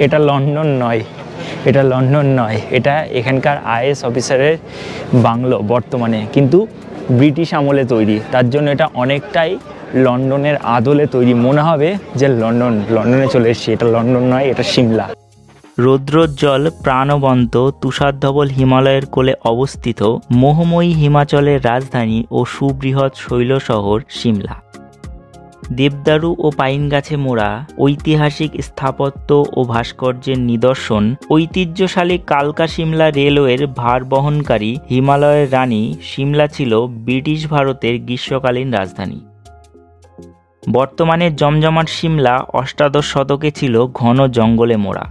এটা লন্ডন নয়, এটা লন্ডন নয়, এটা এখানকার আইএএস অফিসারের বাংলো বর্তমানে, কিন্তু ব্রিটিশ আমলে তৈরি। তার জন্য এটা অনেকটাই লন্ডনের আদলে তৈরি, মনে হবে যে লন্ডনে চলে এসেছি। এটা লন্ডন নয়, এটা সিমলা। রৌদ্রোজ্জ্বল প্রাণবন্ত তুষারধবল হিমালয়ের কোলে অবস্থিত মোহময়ী হিমাচলের রাজধানী ও সুবৃহৎ শৈল শহর সিমলা। দেবদারু ও পাইন গাছে মোড়া ঐতিহাসিক স্থাপত্য ও ভাস্কর্যের নিদর্শন, ঐতিহ্যশালী কালকা সিমলা রেলওয়ের ভার বহনকারী হিমালয়ের রানী সিমলা ছিল ব্রিটিশ ভারতের গ্রীষ্মকালীন রাজধানী। বর্তমানে জমজমাট সিমলা অষ্টাদশ শতকে ছিল ঘন জঙ্গলে মোড়া।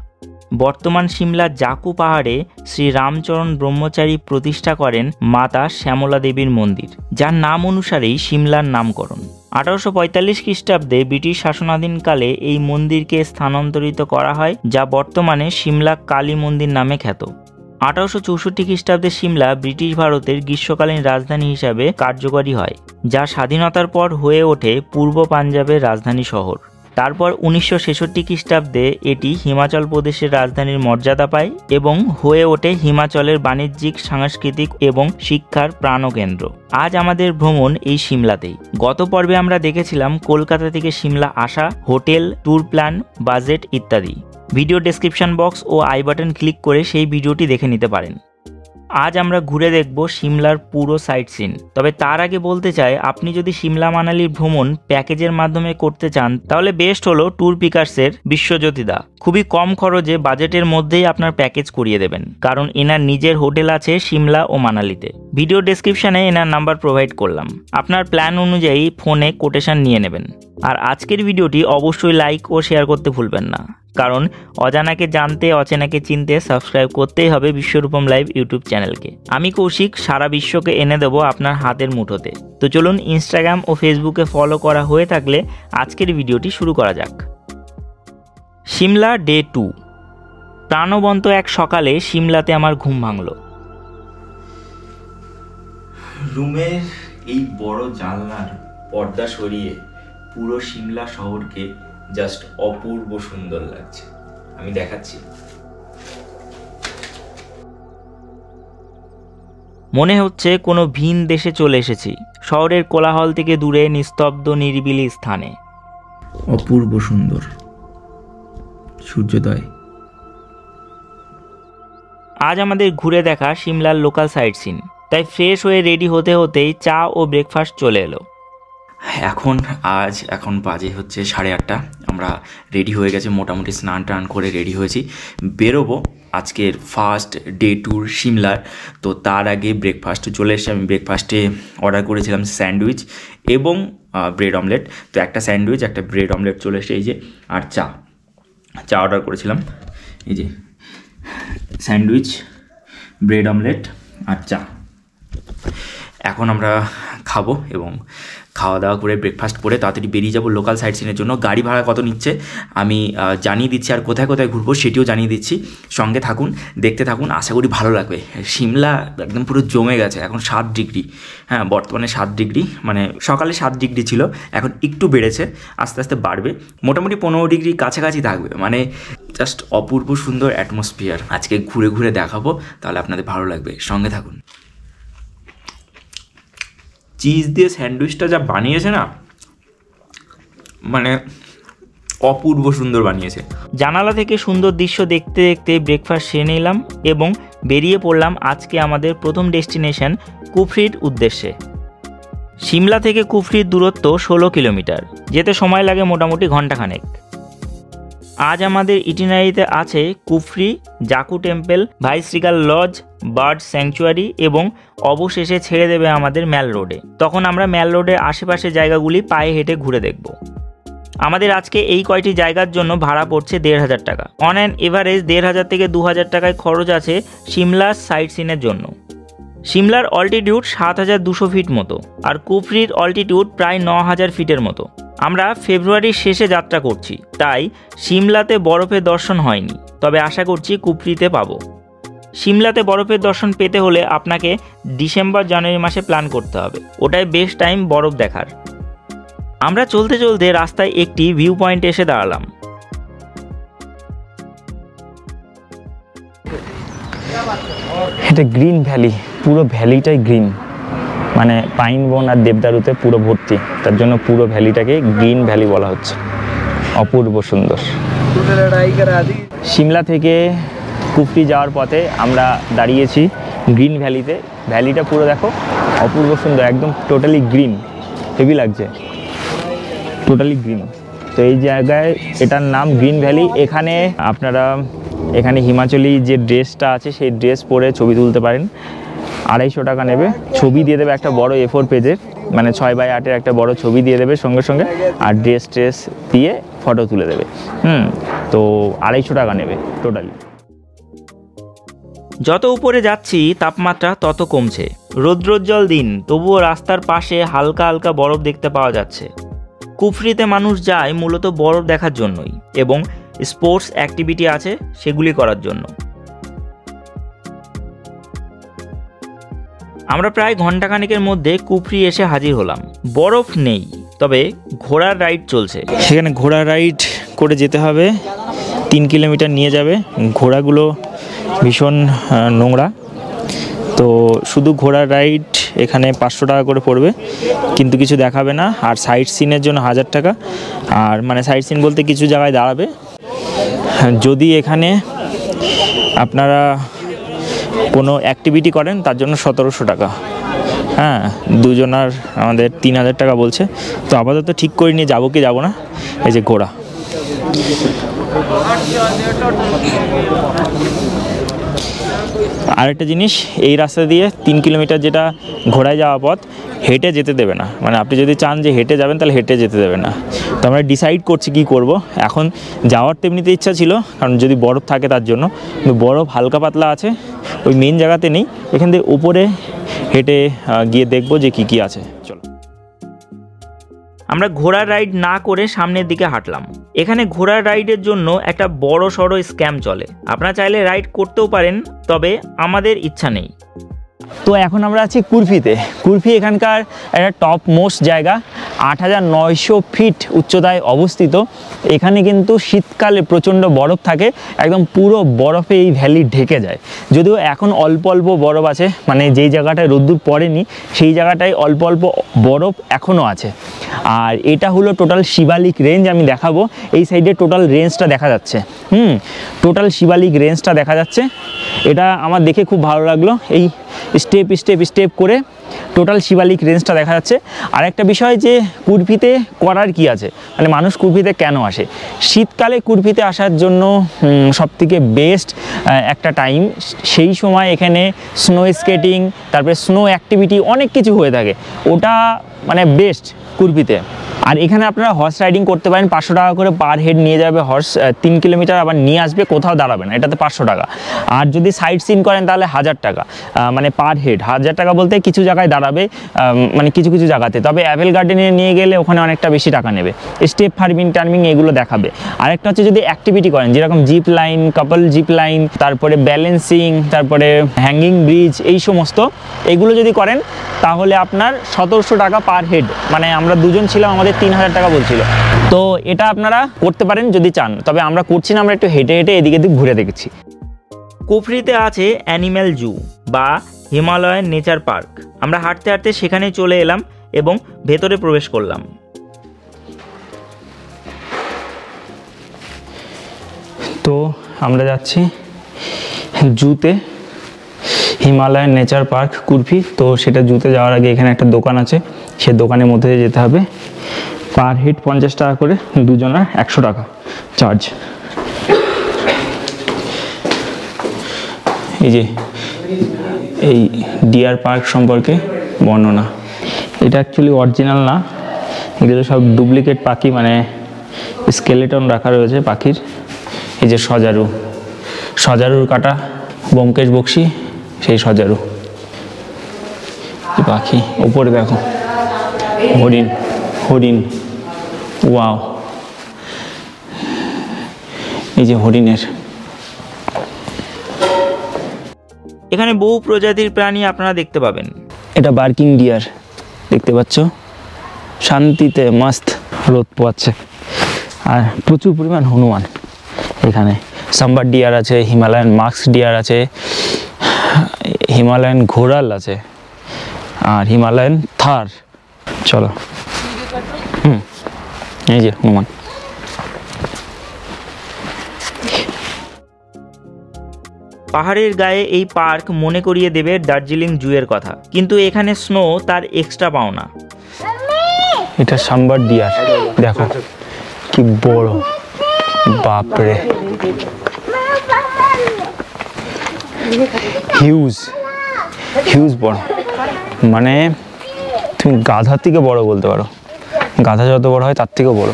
বর্তমান সিমলা জাকু পাহাড়ে শ্রী রামচরণ ব্রহ্মচারী প্রতিষ্ঠা করেন মাতা শ্যামলা দেবীর মন্দির, যার নাম অনুসারেই সিমলার নামকরণ। 1845 খ্রিস্টাব্দে ব্রিটিশ শাসনাধীনকালে এই মন্দিরকে স্থানান্তরিত করা হয়, যা বর্তমানে সিমলা কালী মন্দির নামে খ্যাত। 1864 খ্রিস্টাব্দে সিমলা ব্রিটিশ ভারতের গ্রীষ্মকালীন রাজধানী হিসাবে কার্যকরী হয়, যা স্বাধীনতার পর হয়ে ওঠে পূর্ব পাঞ্জাবের রাজধানী শহর। তারপর 1966 খ্রিস্টাব্দে এটি হিমাচল প্রদেশের রাজধানীর মর্যাদা পায় এবং হয়ে ওঠে হিমাচলের বাণিজ্যিক, সাংস্কৃতিক এবং শিক্ষার প্রাণকেন্দ্র। আজ আমাদের ভ্রমণ এই সিমলাতেই। গত পর্বে আমরা দেখেছিলাম কলকাতা থেকে সিমলা আসা, হোটেল, ট্যুর প্ল্যান, বাজেট ইত্যাদি। ভিডিও ডেসক্রিপশন বক্স ও আই বাটন ক্লিক করে সেই ভিডিওটি দেখে নিতে পারেন। আজ আমরা ঘুরে দেখব সিমলার পুরো সাইট সিন। তবে তার আগে বলতে চাই, আপনি যদি সিমলা মানালির ভ্রমণ প্যাকেজের মাধ্যমে করতে চান, তাহলে বেস্ট হলো ট্যুর পিকার্সের বিশ্বজ্যোতিদা। খুবই কম খরচে বাজেটের মধ্যেই আপনার প্যাকেজ করিয়ে দেবেন, কারণ এনার নিজের হোটেল আছে সিমলা ও মানালিতে। ভিডিও ডেসক্রিপশনে এনার নাম্বার প্রোভাইড করলাম, আপনার প্ল্যান অনুযায়ী ফোনে কোটেশন নিয়ে নেবেন। আর আজকের ভিডিওটি অবশ্যই লাইক ও শেয়ার করতে ভুলবেন না, কারণ অজানাকে জানতে, অচেনাকে চিনতে সাবস্ক্রাইব করতেই হবে বিশ্বরূপম লাইভ ইউটিউব চ্যানেলকে। আমি কৌশিক সারা বিশ্বকে এনে দেব আপনার হাতের মুঠোতে। তো চলুন, ইনস্টাগ্রাম ও ফেসবুকে ফলো করা হয়ে থাকলে আজকের ভিডিওটি শুরু করা যাক। সিমলা ডে 2। প্রাণবন্ত এক সকালে সিমলাতে আমার ঘুম ভাঙল। রুমের এই বড় জানলার পর্দা সরিয়ে পুরো সিমলা শহরকে জাস্ট অপূর্ব সুন্দর লাগছে। আমি দেখাচ্ছি। মনে হচ্ছে কোনো ভিন দেশে চলে এসেছি, শহরের কোলাহল থেকে দূরে নিস্তব্ধ নিরিবিলি স্থানে। অপূর্ব সুন্দর সূর্যোদয়। আজ আমাদের ঘুরে দেখা সিমলার লোকাল সাইট সিন, তাই ফ্রেশ হয়ে রেডি হতে হতেই চা ও ব্রেকফাস্ট চলে এলো। এখন বাজে হচ্ছে 8:30। আমরা রেডি হয়ে গেছে, মোটামুটি স্নান টান করে রেডি হয়েছি, বেরোবো আজকের ফার্স্ট ডে ট্যুর সিমলার। তো তার আগে ব্রেকফাস্ট চলে এসেছে। আমি ব্রেকফাস্টে অর্ডার করেছিলাম স্যান্ডউইচ এবং ব্রেড অমলেট। তো একটা স্যান্ডউইচ, একটা ব্রেড অমলেট চলে এসেছে, এই যে। আর চা অর্ডার করেছিলাম, এই যে স্যান্ডউইচ, ব্রেড অমলেট আর চা। এখন আমরা খাবো এবং খাওয়া দাওয়া করে ব্রেকফাস্ট করে তাড়াতাড়ি বেরিয়ে যাবো লোকাল সাইট সিনের জন্য। গাড়ি ভাড়া কত নিচ্ছে আমি জানিয়ে দিচ্ছি, আর কোথায় কোথায় ঘুরবো সেটিও জানিয়ে দিচ্ছি। সঙ্গে থাকুন, দেখতে থাকুন, আশা করি ভালো লাগবে। সিমলা একদম পুরো জমে গেছে, এখন 7 ডিগ্রি। হ্যাঁ, বর্তমানে 7 ডিগ্রি, মানে সকালে 7 ডিগ্রি ছিল, এখন একটু বেড়েছে, আস্তে আস্তে বাড়বে, মোটামুটি 15 ডিগ্রি কাছাকাছি থাকবে। মানে জাস্ট অপূর্ব সুন্দর অ্যাটমসফিয়ার। আজকে ঘুরে ঘুরে দেখাবো, তাহলে আপনাদের ভালো লাগবে, সঙ্গে থাকুন। চিজ দিয়ে স্যান্ডউইচটা যা বানিয়েছে না, মানে অপূর্ব সুন্দর বানিয়েছে। জানালা থেকে সুন্দর দৃশ্য দেখতে দেখতে ব্রেকফাস্ট সেরে নিলাম এবং বেরিয়ে পড়লাম আজকে আমাদের প্রথম ডেস্টিনেশন কুফরির উদ্দেশ্যে। সিমলা থেকে কুফরির দূরত্ব 16 কিলোমিটার, যেতে সময় লাগে মোটামুটি ঘন্টাখানেক। আজ আমাদের ইটিনারিতে আছে Kufri, Jakhu temple, viceregal lodge, bird sanctuary এবং অবশেষে ছেড়ে দেবে আমাদের ম্যাল রোডে। তখন আমরা ম্যাল রোডের আশেপাশে জায়গাগুলি পায়ে হেঁটে ঘুরে দেখব। আমাদের আজকে এই কয়টি জায়গার জন্য ভাড়া পড়ছে 1,500 টাকা। অন অ্যান এভারেজ 1,500 থেকে 2,000 টাকায় খরচ আছে সিমলার সাইট সিনের জন্য। সিমলার অল্টিটিউড 7,200 ফিট মতো, আর কুফরির অল্টিটিউড প্রায় 9,000 ফিটের মতো। আমরা ফেব্রুয়ারির শেষে যাত্রা করছি, তাই সিমলাতে বরফের দর্শন হয়নি, তবে আশা করছি কুফরিতে পাবো। সিমলাতে বরফের দর্শন পেতে হলে আপনাকে ডিসেম্বর জানুয়ারি মাসে প্ল্যান করতে হবে, ওটাই বেস্ট টাইম বরফ দেখার। আমরা চলতে চলতে রাস্তায় একটি ভিউ পয়েন্টে এসে দাঁড়ালাম। এটা গ্রিন ভ্যালি, পুরো ভ্যালিটাই গ্রিন, মানে পাইন বন আর দেবদারুতে পুরো ভর্তি, তার জন্য পুরো ভ্যালিটাকে গ্রিন ভ্যালি বলা হচ্ছে। অপূর্ব সুন্দর। সিমলা থেকে কুফরি যাওয়ার পথে আমরা দাঁড়িয়েছি গ্রিন ভ্যালিতে। ভ্যালিটা পুরো দেখো, অপূর্ব সুন্দর, একদম টোটালি গ্রিন, হেভি লাগছে, টোটালি গ্রিন। তো এই জায়গায় এটার নাম গ্রিন ভ্যালি। এখানে আপনারা হিমাচলি যে ড্রেসটা আছে সেই ড্রেস পরে ছবি তুলতে পারেন। 250 টাকা নেবে, ছবি দিয়ে দেবে একটা বড় A4 পেজের, মানে 6x8-এর একটা বড় ছবি দিয়ে দেবে সঙ্গে সঙ্গে, আর ড্রেস দিয়ে ফটো তুলে দেবে। তো 250 টাকা নেবে টোটালি। যত উপরে যাচ্ছি তাপমাত্রা তত কমছে, রৌদ্রোজ্জ্বল দিন, তবুও রাস্তার পাশে হালকা হালকা বরফ দেখতে পাওয়া যাচ্ছে। কুফরিতে মানুষ যায় মূলত বরফ দেখার জন্যই, এবং স্পোর্টস অ্যাক্টিভিটি আছে সেগুলি করার জন্য। আমরা প্রায় ঘন্টাখানেকের মধ্যে কুফরি এসে হাজির হলাম। বরফ নেই, তবে ঘোড়ার রাইড চলছে। সেখানে ঘোড়া রাইড করে যেতে হবে, 3 কিলোমিটার নিয়ে যাবে। ঘোড়াগুলো ভীষণ নোংরা, তো শুধু ঘোড়ার রাইড এখানে 500 টাকা করে পড়বে, কিন্তু কিছু দেখাবে না। আর সাইট সিনের জন্য 1000 টাকা। আর মানে সাইট সিন বলতে কিছু জায়গায় দাঁড়াবে। যদি এখানে আপনারা কোনো অ্যাক্টিভিটি করেন তার জন্য 1700 টাকা। হ্যাঁ, দুজনার আমাদের 3000 টাকা বলছে। তো আপাতত ঠিক করে নিয়ে যাবো কি যাবো না। এই যে ঘোড়া, আরেকটা জিনিস, এই রাস্তা দিয়ে 3 কিলোমিটার যেটা ঘোড়ায় যাওয়া পথ, হেঁটে যেতে দেবে না। মানে আপনি যদি চান যে হেঁটে যাবেন তাহলে হেঁটে যেতে দেবে না। তো আমরা ডিসাইড করছি কি করব। এখন যাওয়ার তো এমনিতে ইচ্ছা ছিল, কারণ যদি বরফ থাকে তার জন্য, কিন্তু বরফ হালকা পাতলা আছে, ওই মেন জায়গাতে নেই। এখান থেকে উপরে হেঁটে গিয়ে দেখবো যে কি আছে। চলো। আমরা ঘোড়ার রাইড না করে সামনের দিকে হাঁটলাম। এখানে ঘোড়ার রাইডের জন্য একটা বড় সড়ো স্ক্যাম চলে। আপনারা চাইলে রাইড করতেও পারেন, তবে আমাদের ইচ্ছা নেই। তো এখন আমরা আছি কুরফিতে। কুরফি এখানকার একটা টপ মোস্ট জায়গা, 8900 ফিট উচ্চতায় অবস্থিত। এখানে কিন্তু শীতকালে প্রচণ্ড বরফ থাকে, একদম পুরো বরফে এই ভ্যালি ঢেকে যায়। যদিও এখন অল্প অল্প বরফ আছে, মানে যেই জায়গাটায় রোদ্দুর পড়েনি সেই জায়গাটায় অল্প অল্প বরফ এখনও আছে। আর এটা হলো টোটাল শিবালিক রেঞ্জ। আমি দেখাবো, এই সাইডে টোটাল রেঞ্জটা দেখা যাচ্ছে। টোটাল শিবালিক রেঞ্জটা দেখা যাচ্ছে। এটা আমার দেখে খুব ভালো লাগলো। এই স্টেপ করে টোটাল শিবালিক রেঞ্জটা দেখা যাচ্ছে। আর একটা বিষয় যে কুরফিতে করার কি আছে, মানে মানুষ কুরফিতে কেন আসে। শীতকালে কুরফিতে আসার জন্য সবথেকে বেস্ট একটা টাইম। সেই সময় এখানে স্নো স্কেটিং, তারপরে স্নো অ্যাক্টিভিটি অনেক কিছু হয়ে থাকে, ওটা মানে বেস্ট কুরফিতে। আর এখানে আপনারা হর্স রাইডিং করতে পারেন, 500 টাকা করে পার হেড নিয়ে যাবে হর্স। 3 কিলোমিটার আবার নিয়ে আসবে, কোথাও দাঁড়াবে না, এটাতে 500 টাকা। আর যদি সাইট সিন করেন তাহলে 1000 টাকা, মানে পার হেড 1000 টাকা বলতে কিছু জায়গায় দাঁড়াবে, মানে কিছু কিছু জায়গাতে। তবে অ্যাপেল গার্ডেনে নিয়ে গেলে ওখানে অনেকটা বেশি টাকা নেবে, স্টেপ টার্মিং এগুলো দেখাবে। আরেকটা হচ্ছে যদি অ্যাক্টিভিটি করেন, যেরকম জিপ লাইন, কাপল জিপ লাইন, তারপরে ব্যালেন্সিং, তারপরে হ্যাঙ্গিং ব্রিজ, এই সমস্ত এগুলো যদি করেন তাহলে আপনার 1700 টাকা পার হেড। মানে আমরা দুজন ছিলাম, আমাদের 3000 টাকা বলছিল। তো এটা আপনারা করতে পারেন যদি চান, তবে আমরা করছি না, আমরা একটু হেঁটে এদিকে ঘুরে দেখেছি। কুফরিতে আছে অ্যানিম্যাল জু বা হিমালয়ান নেচার পার্ক। আমরা হাঁটতে হাঁটতে সেখানে চলে এলাম এবং ভেতরে প্রবেশ করলাম। তো আমরা যাচ্ছি জুতে, হিমালয়ান নেচার পার্ক কুরফি। তো সেটা জুতে যাওয়ার আগে এখানে একটা দোকান আছে, সে দোকানের মধ্যে দিয়ে যেতে হবে। পার হেড 50 টাকা করে, দুজনের 100 টাকা চার্জ। এই যে এই ডিয়ার পার্ক সম্পর্কে বর্ণনা, এটা অ্যাকচুয়ালি অরিজিনাল না, এগুলো সব ডুপ্লিকেট পাখি, মানে স্কেলেটন রাখা রয়েছে পাখির। এই যে সজারুর কাটা, ব্যোমকেশ বক্সী, সেই সজারু পাখি। উপরে দেখো হরিণ, ওয়াও, এই যে হরিণের। এখানে বহু প্রজাতির প্রাণী আপনারা দেখতে পাবেন। এটা বার্কিং ডিয়ার দেখতে পাচ্ছ, শান্তিতে মস্ত রোদ পোয়াচ্ছে। আর প্রচুর পরিমাণ হনুমান এখানে। সাম্বার ডিয়ার আছে, হিমালয়ান মাস্ক ডিয়ার আছে, হিমালয়ান ঘোড়াল আছে, আর হিমালয়ান থার। চলো, এই যে হনুমান। পাহাড়ের গায়ে এই পার্ক মনে করিয়ে দেবে দার্জিলিং জুয়ের কথা, কিন্তু এখানে স্নো তার এক্সট্রা পাওনা। এটা সাম্বার ডিয়ার, দেখো কি বড়, বাপরে, হিউজ হিউজ বড়, মানে তুমি গাধার থেকে বড় বলতে পারো। গাধা যত বড় হয় তার থেকেও বড়।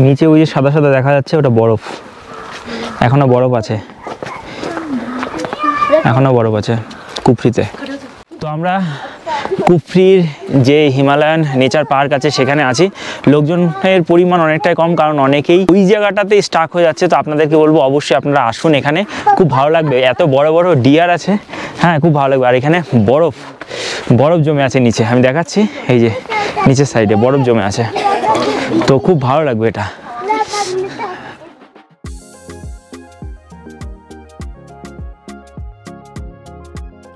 নিচে ওই যে সাদা সাদা দেখা যাচ্ছে, ওটা বরফ। এখনো বরফ আছে, এখনো বরফ আছে কুফরিতে। তো আমরা কুফরির যে হিমালয়ান নেচার পার্ক আছে সেখানে আছি। লোকজনের পরিমাণ অনেকটাই কম, কারণ অনেকেই ওই জায়গাটাতে স্টাক হয়ে যাচ্ছে। তো আপনাদেরকে বলবো অবশ্যই আপনারা আসুন, এখানে খুব ভালো লাগবে। এত বড় বড় ডিয়ার আছে, হ্যাঁ খুব ভালো লাগবে। আর এখানে বরফ বরফ জমে আছে নিচে, আমি দেখাচ্ছি, এই যে নিচের সাইডে বরফ জমে আছে, তো খুব ভালো লাগবে এটা।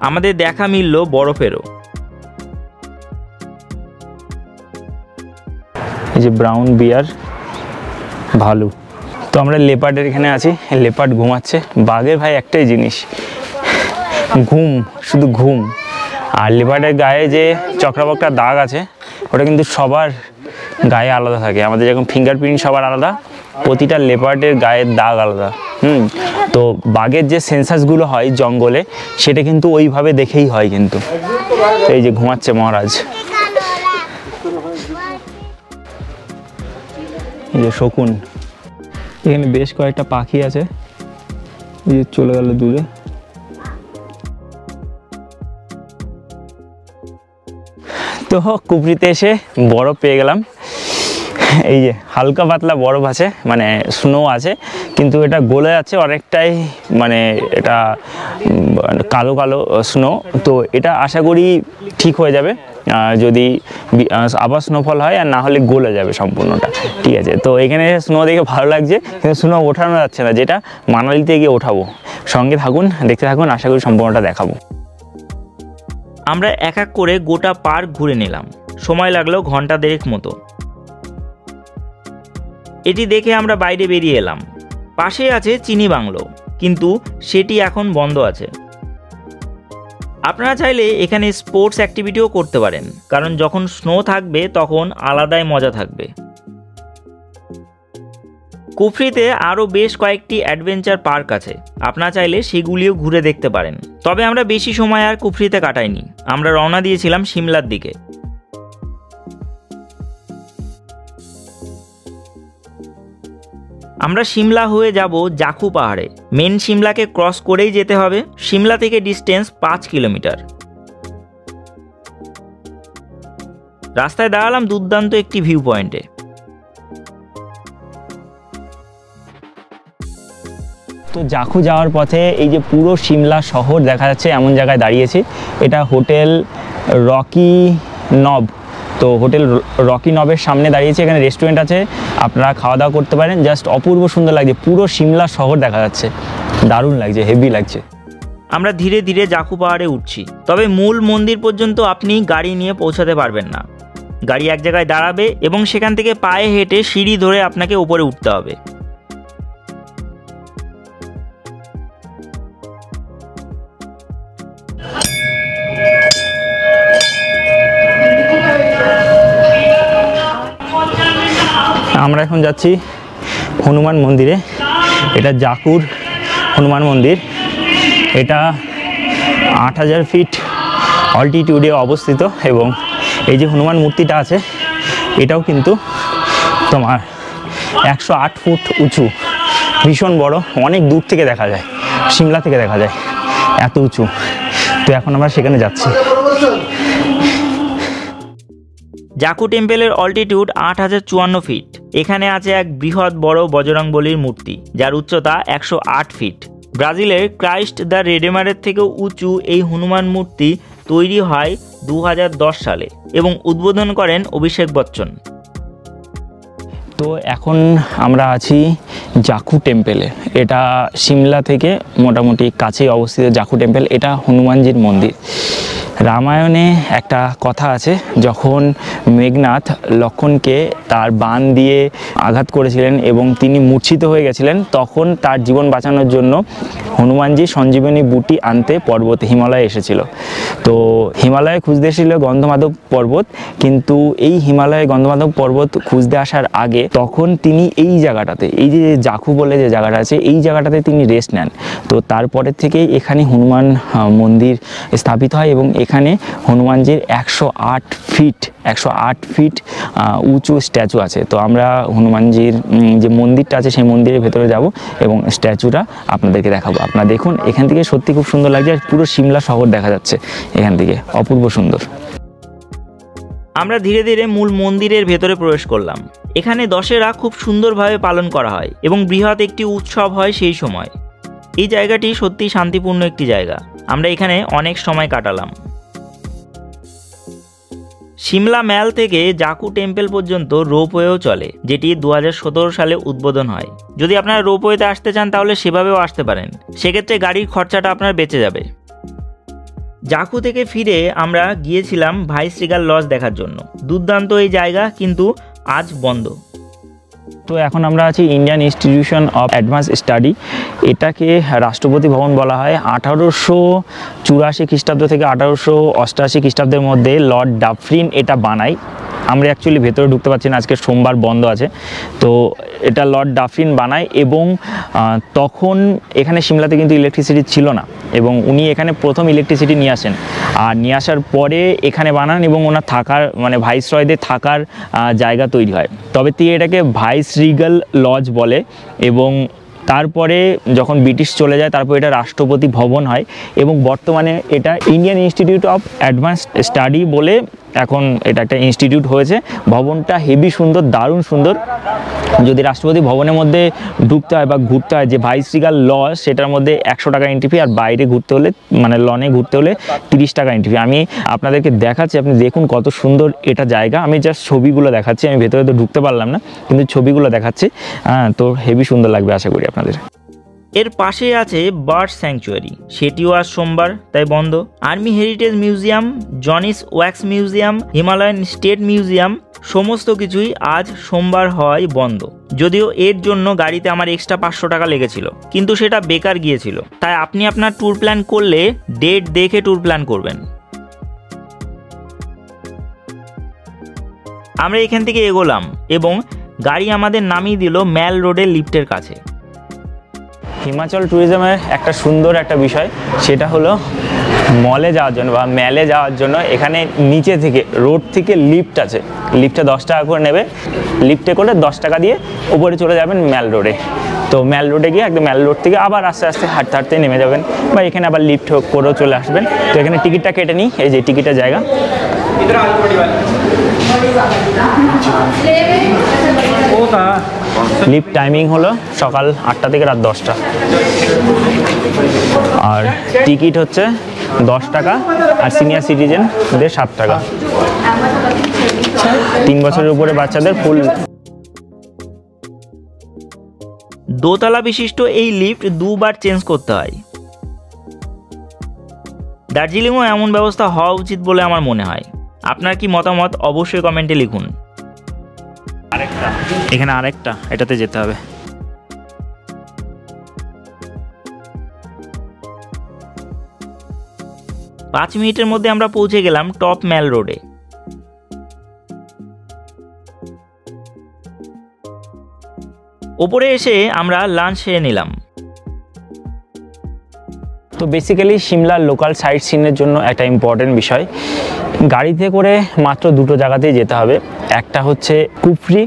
আমাদের দেখা মিলল বরফেরও। এই যে ব্রাউন বিয়ার, ভালু। তো আমরা লেপার্ডের এখানে আছি, লেপার্ড ঘুমাচ্ছে। বাঘের ভাই একটাই জিনিস, ঘুম, শুধু ঘুম। আর লেপার্ডের গায়ে যে চক্রাবক্রা দাগ আছে, ওটা কিন্তু সবার গায়ে আলাদা থাকে। আমাদের যেরকম ফিঙ্গারপ্রিন্ট সবার আলাদা, প্রতিটা লেপার্ডের গায়ের দাগ আলাদা। তো বাঘের যে সেন্সাসগুলো হয় জঙ্গলে, সেটা কিন্তু ওইভাবে দেখেই হয় কিন্তু। এই যে ঘুমাচ্ছে মহারাজ। এই যে শকুন, এখানে বেশ কয়েকটা পাখি আছে, এই যে চলে গেল দূরে। তো কুফরিতে এসে বরফ পেয়ে গেলাম। এই যে হালকা পাতলা বরফ আছে, মানে স্নো আছে, কিন্তু এটা গলে যাচ্ছে অনেকটাই, মানে এটা কালো কালো স্নো। তো এটা আশা করি ঠিক হয়ে যাবে যদি আবার স্নোফল হয়, আর না হলে গলে যাবে সম্পূর্ণটা। ঠিক আছে, তো এখানে স্নো দেখে ভালো লাগছে, কিন্তু স্নো ওঠানো যাচ্ছে না, যেটা মানালিতে গিয়ে ওঠাবো। সঙ্গে থাকুন, দেখতে থাকুন, আশা করি সম্পূর্ণটা দেখাবো। আমরা এক এক করে গোটা পার্ক ঘুরে নিলাম, সময় লাগলো ঘন্টা দেড়েক মতো। এটি দেখে আমরা বাইরে বেরিয়ে এলাম। পাশে আছে চিনি বাংলো, কিন্তু সেটি এখন বন্ধ আছে। আপনারা চাইলে এখানে স্পোর্টস অ্যাক্টিভিটিও করতে পারেন, কারণ যখন স্নো থাকবে তখন আলাদাই মজা থাকবে। কুফরিতে আরও বেশ কয়েকটি অ্যাডভেঞ্চার পার্ক আছে, আপনারা চাইলে সেগুলিও ঘুরে দেখতে পারেন। তবে আমরা বেশি সময় আর কুফরিতে কাটাইনি, আমরা রওনা দিয়েছিলাম সিমলার দিকে। আমরা সিমলা হয়ে যাব জাখু পাহাড়ে। মেন সিমলাকে ক্রস করেই যেতে হবে। সিমলা থেকে ডিস্টেন্স 5 কিলোমিটার। রাস্তায় দাঁড়ালাম দুর্দান্ত একটি ভিউ পয়েন্টে। তো জাখু যাওয়ার পথে এই যে পুরো সিমলা শহর দেখা যাচ্ছে, এমন জায়গায় দাঁড়িয়েছি। এটা হোটেল রকি নব। তো হোটেল রকি নবের সামনে দাঁড়িয়েছে, এখানে রেস্টুরেন্ট আছে, আপনারা খাওয়া দাওয়া করতে পারেন। জাস্ট অপূর্ব সুন্দর লাগছে, পুরো সিমলা শহর দেখা যাচ্ছে, দারুণ লাগছে, হেভি লাগছে। আমরা ধীরে ধীরে জাখু পাহাড়ে উঠছি, তবে মূল মন্দির পর্যন্ত আপনি গাড়ি নিয়ে পৌঁছাতে পারবেন না। গাড়ি এক জায়গায় দাঁড়াবে এবং সেখান থেকে পায়ে হেঁটে সিঁড়ি ধরে আপনাকে উপরে উঠতে হবে। আমরা এখন যাচ্ছি হনুমান মন্দিরে। এটা জাকুর হনুমান মন্দির। এটা 8000 ফিট অল্টিটিউডে অবস্থিত, এবং এই যে হনুমান মূর্তিটা আছে এটাও কিন্তু তোমার 108 ফুট উঁচু, ভীষণ বড়, অনেক দূর থেকে দেখা যায়, সিমলা থেকে দেখা যায়, এত উঁচু। তো এখন আমরা সেখানে যাচ্ছি। জাকু টেম্পেলের অল্টিটিউড 8054 ফিট। এখানে আছে এক বৃহৎ বড় বজরংবলীর মূর্তি, যার উচ্চতা 108 ফিট। ব্রাজিলের ক্রাইস্ট দ্য রেডেমারের থেকেও উঁচু এই হনুমান মূর্তি তৈরি হয় 2010 সালে এবং উদ্বোধন করেন অভিষেক বচ্চন। তো এখন আমরা আছি জাখু টেম্পেলে। এটা সিমলা থেকে মোটামুটি কাছেই অবস্থিত জাখু টেম্পেল। এটা হনুমানজির মন্দির। রামায়ণে একটা কথা আছে, যখন মেঘনাথ লক্ষ্মণকে তার বাণ দিয়ে আঘাত করেছিলেন এবং তিনি মূর্ছিত হয়ে গেছিলেন, তখন তার জীবন বাঁচানোর জন্য হনুমানজি সঞ্জীবনী বুটি আনতে পর্বতে হিমালয়ে এসেছিল। তো হিমালয়ে খুঁজতে এসেছিল গন্ধমাধব পর্বত, কিন্তু এই হিমালয়ে গন্ধমাধব পর্বত খুঁজতে আসার আগে তখন তিনি এই জায়গাটাতে, এই যে জাখু বলে যে জায়গাটা আছে, এই জায়গাটাতে তিনি রেস্ট নেন। তো তারপরের থেকে এখানে হনুমান মন্দির স্থাপিত হয় এবং এখানে হনুমানজির 108 ফিট উঁচু স্ট্যাচু আছে। তো আমরা হনুমানজির যে মন্দিরটা আছে সেই মন্দিরের ভেতরে যাব এবং স্ট্যাচুটা আপনাদেরকে দেখাবো। আপনারা দেখুন, এখান থেকে সত্যি খুব সুন্দর লাগছে, আর পুরো সিমলা শহর দেখা যাচ্ছে এখান থেকে, অপূর্ব সুন্দর। আমরা ধীরে ধীরে মূল মন্দিরের ভেতরে প্রবেশ করলাম। এখানে দশেরা খুব সুন্দরভাবে পালন করা হয় এবং বৃহৎ একটি উৎসব হয় সেই সময়। এই জায়গাটি সত্যি শান্তিপূর্ণ একটি জায়গা। আমরা এখানে অনেক সময় কাটালাম। সিমলা ম্যাল থেকে জাখু টেম্পল পর্যন্ত রোপওয়েও চলে, যেটি 2017 সালে উদ্বোধন হয়। যদি আপনারা রোপওয়েতে আসতে চান তাহলে সেভাবেও আসতে পারেন, সেক্ষেত্রে গাড়ির খরচাটা আপনার বেঁচে যাবে। জাখু থেকে ফিরে আমরা গিয়েছিলাম ভাইসরিগাল লজ দেখার জন্য। দুর্দান্ত এই জায়গা, কিন্তু আজ বন্ধ। তো এখন আমরা আছি Indian institution of advance study. এটাকে রাষ্ট্রপতি ভবন বলা হয়। 1884 খ্রিস্টাব্দ থেকে 1888 খ্রিস্টাব্দের মধ্যে লর্ড ডাফরিন এটা বানায়। আমরা অ্যাকচুয়ালি ভেতরে ঢুকতে পারছি না, আজকে সোমবার বন্ধ আছে। তো এটা লর্ড ডাফরিন বানায় এবং তখন এখানে সিমলাতে কিন্তু ইলেকট্রিসিটি ছিল না এবং উনি এখানে প্রথম ইলেকট্রিসিটি নিয়ে আসেন। আর নিয়ে আসার পরে এখানে বানান এবং ওনার থাকার মানে ভাইসরয়দের থাকার জায়গা তৈরি হয়। তবে তিনি এটাকে ভাইসরিগাল লজ বলে এবং তারপরে যখন ব্রিটিশ চলে যায় তারপর এটা রাষ্ট্রপতি ভবন হয় এবং বর্তমানে এটা Indian institute of advance study বলে এখন এটা একটা ইনস্টিটিউট হয়েছে। ভবনটা হেভি সুন্দর, দারুণ সুন্দর। যদি রাষ্ট্রপতি ভবনের মধ্যে ঢুকতে হয় বা ঘুরতে হয়, যে ভাইসরিগাল লজ, সেটার মধ্যে 100 টাকা এন্ট্রি ফি, আর বাইরে ঘুরতে হলে মানে লনে ঘুরতে হলে 30 টাকা এন্ট্রি ফি। আমি আপনাদেরকে দেখাচ্ছি, আপনি দেখুন কত সুন্দর এটা জায়গা। আমি জাস্ট ছবিগুলো দেখাচ্ছি, আমি ভেতরে তো ঢুকতে পারলাম না, কিন্তু ছবিগুলো দেখাচ্ছি। তো হেভি সুন্দর লাগবে আশা করি আপনাদের। এর পাশে আছে বার্ড স্যাংচুয়ারি, সেটিও আজ সোমবার, তাই বন্ধ। Army heritage museum, Johnnie's wax museum, Himalayan state museum, সমস্ত কিছুই আজ সোমবার হয় বন্ধ। যদিও এর জন্য গাড়িতে আমার এক্সট্রা 500 টাকা লেগেছিল, কিন্তু সেটা বেকার গিয়েছিল। তাই আপনি আপনার ট্যুর প্ল্যান করলে ডেট দেখে ট্যুর প্ল্যান করবেন। আমরা এখান থেকে এগোলাম এবং গাড়ি আমাদের নামিয়ে দিল ম্যাল রোডের লিফটের কাছে। হিমাচল ট্যুরিজমের একটা সুন্দর একটা বিষয়, সেটা হলো মলে যাওয়ার জন্য বা ম্যালে যাওয়ার জন্য এখানে নিচে থেকে রোড থেকে লিফট আছে। লিফটে 10 টাকা করে নেবে, লিফটে করে 10 টাকা দিয়ে উপরে চলে যাবেন ম্যাল রোডে। তো ম্যাল রোডে গিয়ে একদম ম্যাল রোড থেকে আবার আস্তে আস্তে হাঁটতে হাঁটতে নেমে যাবেন বা এখানে আবার লিফট করেও চলে আসবেন। তো এখানে টিকিটটা কেটে নিই, এই যে টিকিটের জায়গা। লিফট টাইমিং হলো সকাল 8টা থেকে রাত 10টা, আর টিকিট হচ্ছে 10 টাকা, আর সিনিয়র সিটিজেনদের 7 টাকা। 3 বছরের উপরে বাচ্চাদের ফুল। দোতলা বিশিষ্ট এই লিফট 2 বার চেঞ্জ করতে হয়। দার্জিলিংও এমন ব্যবস্থা হওয়া উচিত বলে আমার মনে হয়। আপনার কি মতামত অবশ্যই কমেন্টে লিখুন। এখানে আরেকটা, এটাতে যেতে হবে। 5 মিনিটের মধ্যে আমরা পৌঁছে গেলাম টপ ম্যাল রোডে। ওপরে এসে আমরা লাঞ্চ সেরে নিলাম। তো বেসিক্যালি সিমলার লোকাল সাইট সিনের জন্য একটা ইম্পর্টেন্ট বিষয়, গাড়িতে করে মাত্র 2টো জায়গাতেই যেতে হবে। একটা হচ্ছে কুফরি,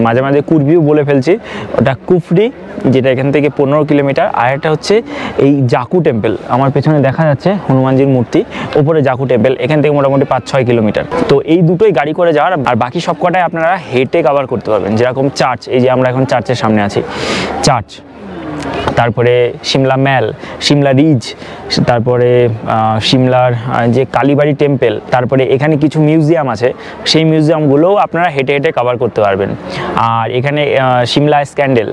মাঝে মাঝে কুরবিও বলে ফেলছি, ওটা কুফরি, যেটা এখান থেকে 15 কিলোমিটার। আর একটা হচ্ছে এই জাখু টেম্পল, আমার পেছনে দেখা যাচ্ছে হনুমানজির মূর্তি, ওপরে জাখু টেম্পল, এখান থেকে মোটামুটি 5-6 কিলোমিটার। তো এই দুটোই গাড়ি করে যাওয়ার, আর বাকি সব কটাই আপনারা হেঁটে কভার করতে পারবেন। যেরকম চার্চ, এই যে আমরা এখন চার্চের সামনে আছি, চার্চ তারপরে সিমলা ম্যাল, সিমলা রিজ, তারপরে সিমলার যে কালীবাড়ি টেম্পল, তারপরে এখানে কিছু মিউজিয়াম আছে, সেই মিউজিয়ামগুলোও আপনারা হেঁটে হেঁটে কভার করতে পারবেন। আর এখানে সিমলা স্ক্যান্ডেল,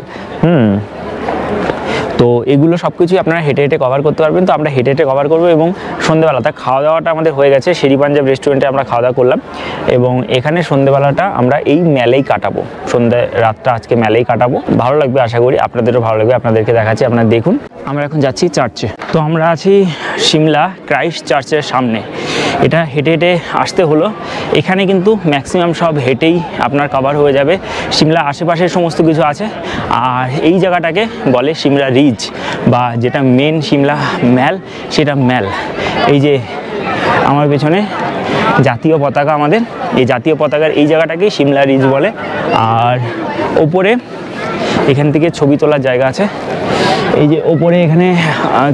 তো এগুলো সব কিছুই আপনারা হেঁটে হেঁটে কভার করতে পারবেন। তো আমরা হেঁটে হেঁটে কভার করবো এবং সন্ধ্যেবেলাটা খাওয়া দাওয়াটা আমাদের হয়ে গেছে, শেরি পাঞ্জাব রেস্টুরেন্টে আমরা খাওয়া দাওয়া করলাম এবং এখানে সন্ধ্যেবেলাটা আমরা এই মেলেই কাটাবো, রাতটা আজকে মেলেই কাটাবো। ভালো লাগবে, আশা করি আপনাদেরও ভালো লাগবে। আপনাদেরকে দেখাচ্ছি, আপনারা দেখুন। আমরা এখন যাচ্ছি চার্চে। তো আমরা আছি সিমলা ক্রাইস্ট চার্চের সামনে। এটা হেঁটে হেঁটে আসতে হলো। এখানে কিন্তু ম্যাক্সিমাম সব হেঁটেই আপনার কভার হয়ে যাবে। সিমলা আশেপাশের সমস্ত কিছু আছে। আর এই জায়গাটাকে বলে সিমলা রিজ, বা যেটা মেন সিমলা ম্যাল, সেটা ম্যাল। এই যে আমার পেছনে জাতীয় পতাকা, আমাদের এই জাতীয় পতাকার এই জায়গাটাকে সিমলা রিজ বলে। আর ওপরে এখান থেকে ছবি তোলার জায়গা আছে। এই যে ওপরে এখানে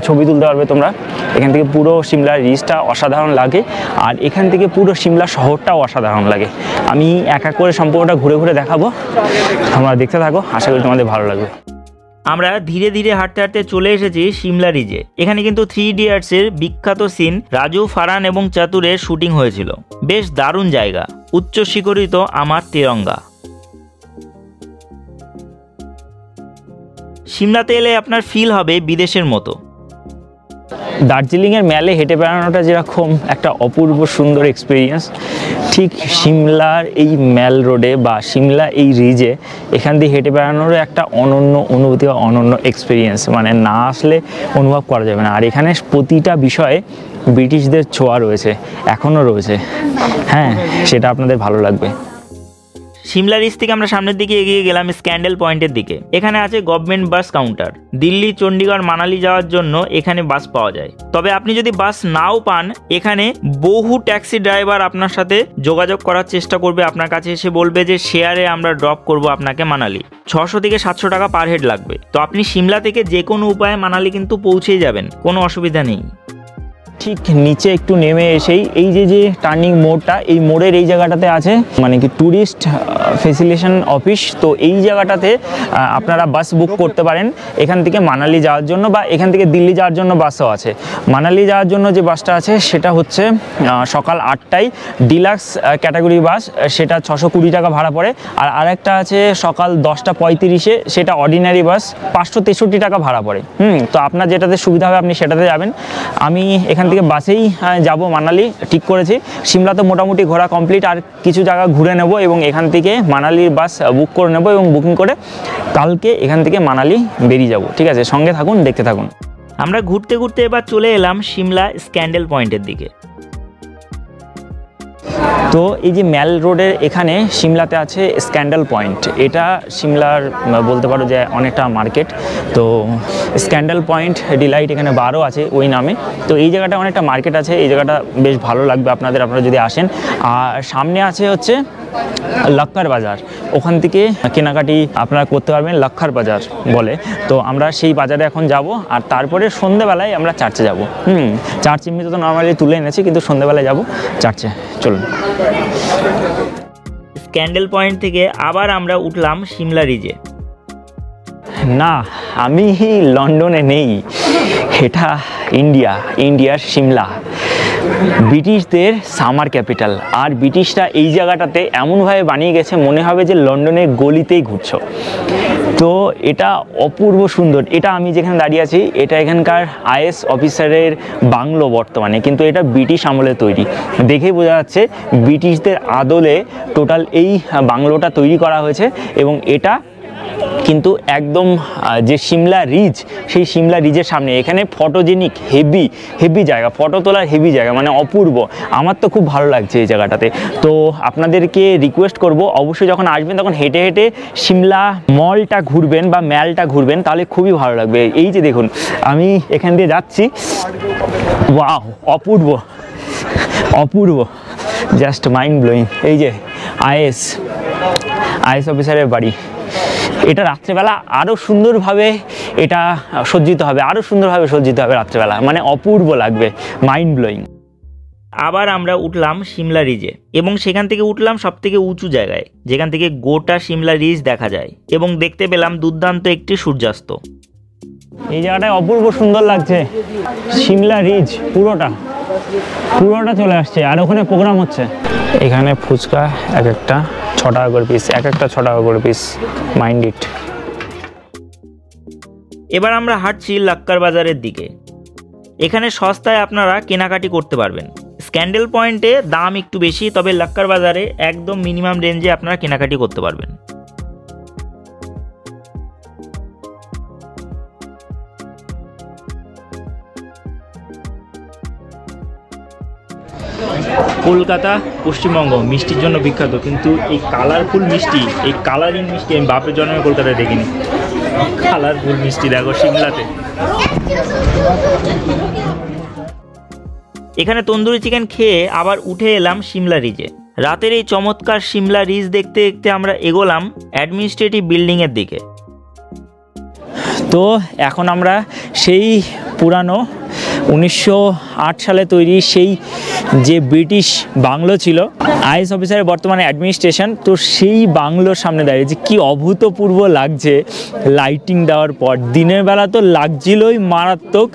ছবি তুলতে পারবে তোমরা। এখান থেকে পুরো সিমলা রিজটা অসাধারণ লাগে, আর এখান থেকে পুরো সিমলা শহরটাও অসাধারণ লাগে। আমি এক এক করে সম্পূর্ণটা ঘুরে ঘুরে দেখাবো, তোমরা দেখতে থাকো, আশা করি তোমাদের ভালো লাগবে। আমরা ধীরে ধীরে হাঁটতে হাঁটতে চলে এসেছি সিমলা রিজে। এখানে কিন্তু 3 ইডিয়টসের বিখ্যাত সিন রাজু, ফারহান এবং চাতুরের শুটিং হয়েছিল। বেশ দারুণ জায়গা, উচ্চ শিখরিত আমার তিরঙ্গা। সিমলাতে এলে আপনার ফিল হবে বিদেশের মতো। দার্জিলিংয়ের ম্যালে হেঁটে বেড়ানোটা যেরকম একটা অপূর্ব সুন্দর এক্সপিরিয়েন্স, ঠিক সিমলার এই ম্যাল রোডে বা সিমলা এই রিজে এখান দিয়ে হেঁটে বেড়ানোরও একটা অনন্য অনুভূতি, অনন্য এক্সপিরিয়েন্স, মানে না আসলে অনুভব করা যাবে না। আর এখানে প্রতিটা বিষয়ে ব্রিটিশদের ছোঁয়া রয়েছে, এখনও রয়েছে। হ্যাঁ, সেটা আপনাদের ভালো লাগবে। সিমলা রিজ থেকে আমরা সামনের দিকে এগিয়ে গেলাম স্ক্যান্ডেল পয়েন্টের দিকে। এখানে আছে government bus counter. Delhi, Chandigarh, Manali যাওয়ার জন্য এখানে বাস পাওয়া যায়। তবে আপনি যদি বাস নাও পান, এখানে বহু ট্যাক্সি ড্রাইভার আপনার সাথে যোগাযোগ করার চেষ্টা করবে, আপনার কাছে এসে বলবে যে শেয়ারে আমরা ড্রপ করব আপনাকে মানালি। 600 থেকে 700 টাকা পার হেড লাগবে। তো আপনি সিমলা থেকে যে কোনো উপায়ে মানালি কিন্তু পৌঁছেই যাবেন, কোনো অসুবিধা নেই। ঠিক নিচে একটু নেমে এসেই এই যে টার্নিং মোড়টা, এই মোড়ের এই জায়গাটাতে আছে মানে কি ট্যুরিস্ট ফেসিলিটেশন অফিস। তো এই জায়গাটাতে আপনারা বাস বুক করতে পারেন এখান থেকে মানালি যাওয়ার জন্য, বা এখান থেকে দিল্লি যাওয়ার জন্য বাসও আছে। মানালি যাওয়ার জন্য যে বাসটা আছে সেটা হচ্ছে সকাল 8টায় ডিলাক্স ক্যাটাগরি বাস, সেটা 620 টাকা ভাড়া পড়ে। আর আরেকটা আছে সকাল 10:35-এ, সেটা অর্ডিনারি বাস, 563 টাকা ভাড়া পড়ে। তো আপনার যেটাতে সুবিধা হবে আপনি সেটাতে যাবেন। আমি এখান থেকে বাসেই যাব মানালি ঠিক করেছি। সিমলাতে মোটামুটি ঘোরা কমপ্লিট, আর কিছু জায়গা ঘুরে নেব এবং এখান থেকে মানালির বাস বুক করে নেব এবং বুকিং করে কালকে এখান থেকে মানালি বেরিয়ে যাব। ঠিক আছে, সঙ্গে থাকুন, দেখতে থাকুন। আমরা ঘুরতে ঘুরতে এবার চলে এলাম সিমলা স্ক্যান্ডেল পয়েন্টের দিকে। তো এই যে ম্যাল রোডের এখানে সিমলাতে আছে স্ক্যান্ডেল পয়েন্ট। এটা সিমলার বলতে পারো যে অনেকটা মার্কেট। তো স্ক্যান্ডেল পয়েন্ট ডিলাইট এখানে বারও আছে ওই নামে। তো এই জায়গাটা অনেকটা মার্কেট আছে, এই জায়গাটা বেশ ভালো লাগবে আপনারা যদি আসেন। আর সামনে আছে হচ্ছে লক্কার বাজার, ওখান থেকে কেনাকাটি আপনারা করতে পারবেন, লক্কার বাজার বলে। তো আমরা সেই বাজারে এখন যাব, আর তারপরে সন্ধ্যেবেলায় আমরা চার্চে যাব। চার্চ এমনিতে তো নর্মালি তুলে এনেছি, কিন্তু সন্ধ্যেবেলায় যাব চার্চে। চলুন। স্ক্যান্ডেল পয়েন্ট থেকে আবার আমরা উঠলাম সিমলা রিজে। না, আমি লন্ডনে নেই, এটা ইন্ডিয়ার সিমলা, ব্রিটিশদের সামার ক্যাপিটাল। আর ব্রিটিশরা এই জায়গাটাতে এমনভাবে বানিয়ে গেছে মনে হবে যে লন্ডনের গলিতেই ঘুরছ। তো এটা অপূর্ব সুন্দর। এটা আমি যেখানে দাঁড়িয়ে আছি, এটা এখানকার আইএস অফিসারের বাংলো বর্তমানে, কিন্তু এটা ব্রিটিশ আমলে তৈরি। দেখেই বোঝা যাচ্ছে ব্রিটিশদের আদলে টোটাল এই বাংলোটা তৈরি করা হয়েছে। এবং এটা কিন্তু একদম যে সিমলা রিজ, সেই সিমলা রিজের সামনে। এখানে ফটোজেনিক হেভি জায়গা, ফটো তোলার হেভি জায়গা, মানে অপূর্ব। আমার তো খুব ভালো লাগছে এই জায়গাটাতে। তো আপনাদেরকে রিকোয়েস্ট করব, অবশ্যই যখন আসবেন তখন হেঁটে হেঁটে সিমলা মলটা ঘুরবেন বা ম্যালটা ঘুরবেন, তাহলে খুবই ভালো লাগবে। এই যে দেখুন, আমি এখান দিয়ে যাচ্ছি, ওয়াও, অপূর্ব, জাস্ট মাইন্ড ব্লোয়িং। এই যে আইএস অফিসারের বাড়ি। এটা রাত্রেবেলা আরও সুন্দরভাবে এটা সজ্জিত হবে, রাত্রেবেলা, মানে অপূর্ব লাগবে, মাইন্ড ব্লোয়িং। আবার আমরা উঠলাম সিমলা রিজে এবং সেখান থেকে উঠলাম সবথেকে উঁচু জায়গায়, যেখান থেকে গোটা সিমলা রিজ দেখা যায় এবং দেখতে পেলাম দুর্দান্ত একটি সূর্যাস্ত। এই জায়গাটায় অপূর্ব সুন্দর লাগছে, সিমলা রিজ পুরোটা চলে আসছে, আর ওখানে প্রোগ্রাম হচ্ছে। এখানে ফুচকা এক একটা 6 টাকা করে পিস, এক একটা 6 টাকা করে পিস, মাইন্ড ইট। এবার আমরা হাঁটছি লাক্কার বাজারের দিকে। এখানে সস্তায় আপনারা কেনাকাটি করতে পারবেন। স্ক্যান্ডেল পয়েন্টে দাম একটু বেশি, তবে লাক্কার বাজারে একদম মিনিমাম রেঞ্জে আপনারা কেনাকাটি করতে পারবেন। কলকাতা পশ্চিমবঙ্গ মিষ্টির জন্য বিখ্যাত, কিন্তু এই কালারফুল মিষ্টি, এই কালারিং মিষ্টি আমি বাপের জন্মে কলকাতায় দেখিনি। কালারফুল মিষ্টি দেখো সিমলাতে। এখানে তন্দুরি চিকেন খেয়ে আবার উঠে এলাম সিমলা রিজে। রাতের এই চমৎকার সিমলা রিজ দেখতে দেখতে আমরা এগোলাম অ্যাডমিনিস্ট্রেটিভ বিল্ডিংয়ের দিকে। তো এখন আমরা সেই পুরানো 1908 সালে তৈরি সেই যে ব্রিটিশ বাংলো ছিল, আইএস অফিসারের বর্তমানে অ্যাডমিনিস্ট্রেশন, তো সেই বাংলোর সামনে দাঁড়িয়ে যে কি অভূতপূর্ব লাগছে লাইটিং দেওয়ার পর। দিনের বেলা তো লাগছিলই মারাত্মক,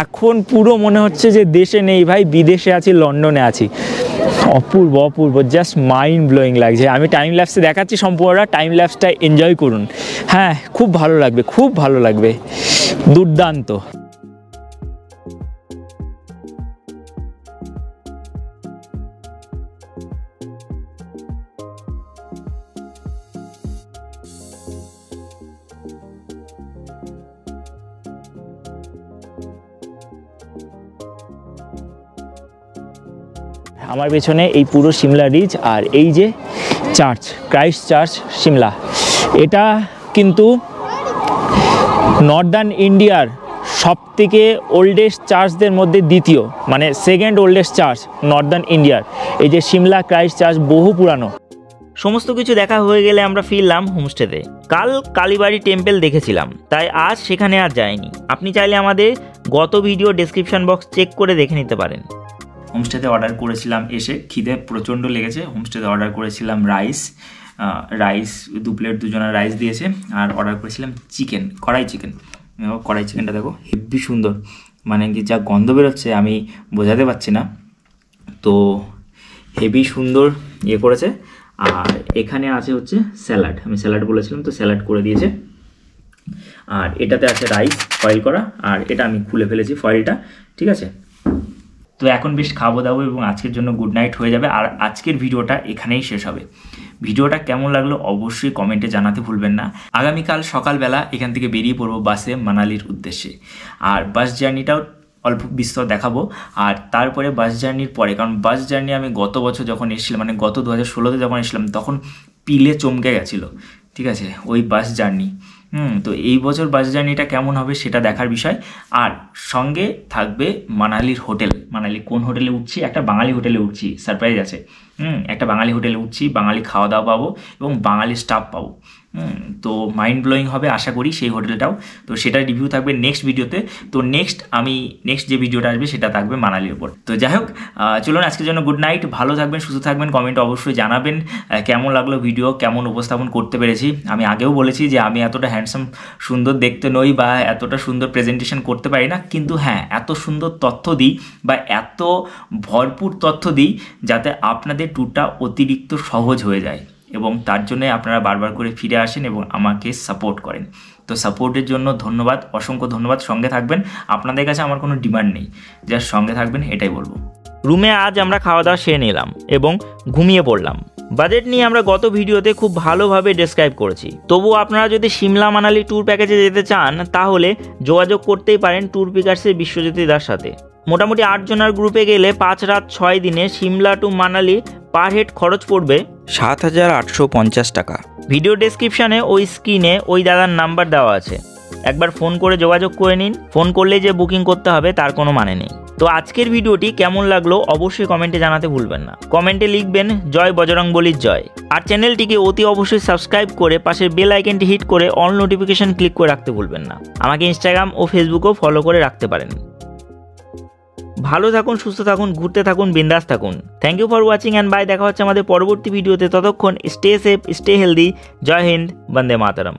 এখন পুরো মনে হচ্ছে যে দেশে নেই ভাই, বিদেশে আছি, লন্ডনে আছি। অপূর্ব অপূর্ব, জাস্ট মাইন্ড ব্লোয়িং লাগছে। আমি টাইম ল্যাপসে দেখাচ্ছি সম্পূর্ণটা, টাইম ল্যাপসটা এনজয় করুন। হ্যাঁ, খুব ভালো লাগবে, খুব ভালো লাগবে, দুর্দান্ত। আমার পেছনে এই পুরো সিমলা রিজ, আর এই যে চার্চ, ক্রাইস্ট চার্চ সিমলা, এটা কিন্তু নর্দার্ন ইন্ডিয়ার সবথেকে ওল্ডেস্ট চার্চদের মধ্যে দ্বিতীয়, মানে সেকেন্ড ওল্ডেস্ট চার্চ নর্দার্ন ইন্ডিয়ার। এই যে সিমলা ক্রাইস্ট চার্চ বহু পুরানো। সমস্ত কিছু দেখা হয়ে গেলে আমরা ফিরলাম হোমস্টেতে। কাল কালীবাড়ি টেম্পল দেখেছিলাম, তাই আজ সেখানে আর যাইনি। আপনি চাইলে আমাদের গত ভিডিও ডেসক্রিপশন বক্স চেক করে দেখে নিতে পারেন। হোমস্টেতে অর্ডার করেছিলাম, এসে খিদে প্রচণ্ড লেগেছে। হোমস্টেতে অর্ডার করেছিলাম রাইস 2 প্লেট, দুজনের রাইস দিয়েছে। আর অর্ডার করেছিলাম চিকেন, কড়াই চিকেনটা দেখো হেভি সুন্দর, মানে কি যা গন্ধ বেরোচ্ছে আমি বোঝাতে পারছি না। তো হেভি সুন্দর ইয়ে করেছে। আর এখানে আছে হচ্ছে স্যালাড, আমি স্যালাড বলেছিলাম তো স্যালাড করে দিয়েছে। আর এটাতে আছে রাইস ফয়েল করা, আর এটা আমি খুলে ফেলেছি ফয়েলটা, ঠিক আছে। তো এখন বেশ খাবো দাবো এবং আজকের জন্য গুড নাইট হয়ে যাবে। আর আজকের ভিডিওটা এখানেই শেষ হবে। ভিডিওটা কেমন লাগলো অবশ্যই কমেন্টে জানাতে ভুলবেন না। আগামীকাল সকালবেলা এখান থেকে বেরিয়ে পড়বো বাসে মানালির উদ্দেশ্যে। আর বাস জার্নিটাও অল্প বিস্তর দেখাবো। আর তারপরে বাস জার্নির পরে, কারণ বাস জার্নি আমি গত বছর যখন এসেছিলাম, মানে গত 2016তে যখন এসেছিলাম, তখন পিলে চমকে গেছিলো, ঠিক আছে, ওই বাস জার্নি। তো এই বছর বাস জার্নিটা কেমন হবে সেটা দেখার বিষয়। আর সঙ্গে থাকবে মানালির হোটেল, মানালি কোন হোটেলে উঠছি, একটা বাঙালি হোটেলে উঠছি, সারপ্রাইজ আছে। একটা বাঙালি হোটেলে উঠছি, বাঙালি খাওয়া দাওয়া পাবো এবং বাঙালি স্টাফ পাবো। তো মাইন্ড ব্লোয়িং হবে আশা করি সেই হোটেলটাও। তো সেটার রিভিউ থাকবে নেক্সট ভিডিওতে। তো নেক্সট যে ভিডিওটা আসবে সেটা থাকবে মানালির ওপর। তো যাই হোক, চলুন আজকের জন্য গুড নাইট, ভালো থাকবেন, সুস্থ থাকবেন। কমেন্টে অবশ্যই জানাবেন কেমন লাগলো ভিডিও, কেমন উপস্থাপন করতে পেরেছি। আমি আগেও বলেছি যে আমি এতটা হ্যান্ডসাম সুন্দর দেখতে নই বা এতটা সুন্দর প্রেজেন্টেশন করতে পারি না, কিন্তু হ্যাঁ এত সুন্দর তথ্য দিই বা এত ভরপুর তথ্য দিই যাতে আপনাদের ট্যুরটা অতিরিক্ত সহজ হয়ে যায়, এবং তার জন্যে আপনারা বারবার করে ফিরে আসেন এবং আমাকে সাপোর্ট করেন। তো সাপোর্টের জন্য ধন্যবাদ, অসংখ্য ধন্যবাদ। সঙ্গে থাকবেন, আপনাদের কাছে আমার কোনো ডিমান্ড নেই, জাস্ট সঙ্গে থাকবেন এটাই বলবো। রুমে আজ আমরা খাওয়া দাওয়া সেরে নিলাম এবং ঘুমিয়ে পড়লাম। বাজেট নিয়ে আমরা গত ভিডিওতে খুব ভালোভাবে ডেসক্রাইব করেছি। তবুও আপনারা যদি সিমলা মানালি ট্যুর প্যাকেজে যেতে চান তাহলে যোগাযোগ করতেই পারেন ট্যুর পিকার্সের বিশ্বজ্যোতি দার সাথে। মোটামুটি 8 জনের গ্রুপে গেলে 5 রাত 6 দিনে Shimla to Manali per head খরচ পড়বে 7,850 টাকা। ভিডিও ডেসক্রিপশানে ওই স্ক্রিনে ওই দাদার নাম্বার দেওয়া আছে, একবার ফোন করে যোগাযোগ করে নিন। ফোন করলে যে বুকিং করতে হবে তার কোনো মানে নেই। তো আজকের ভিডিওটি কেমন লাগলো অবশ্যই কমেন্টে জানাতে ভুলবেন না। কমেন্টে লিখবেন জয় বজরংবলীর জয়। আর চ্যানেলটিকে অতি অবশ্যই সাবস্ক্রাইব করে পাশের বেল আইকনটি হিট করে অল নোটিফিকেশন ক্লিক করে রাখতে ভুলবেন না। আমাকে ইনস্টাগ্রাম ও ফেসবুকেও ফলো করে রাখতে পারেন। ভালো থাকুন, সুস্থ থাকুন, ঘুরতে থাকুন, বিন্দাস থাকুন। Thank you for watching and bye. দেখা হচ্ছে আমাদের পরবর্তী ভিডিওতে। ততক্ষণ স্টে সেফ, স্টে হেলদি। জয় হিন্দ, বন্দে মাতরম।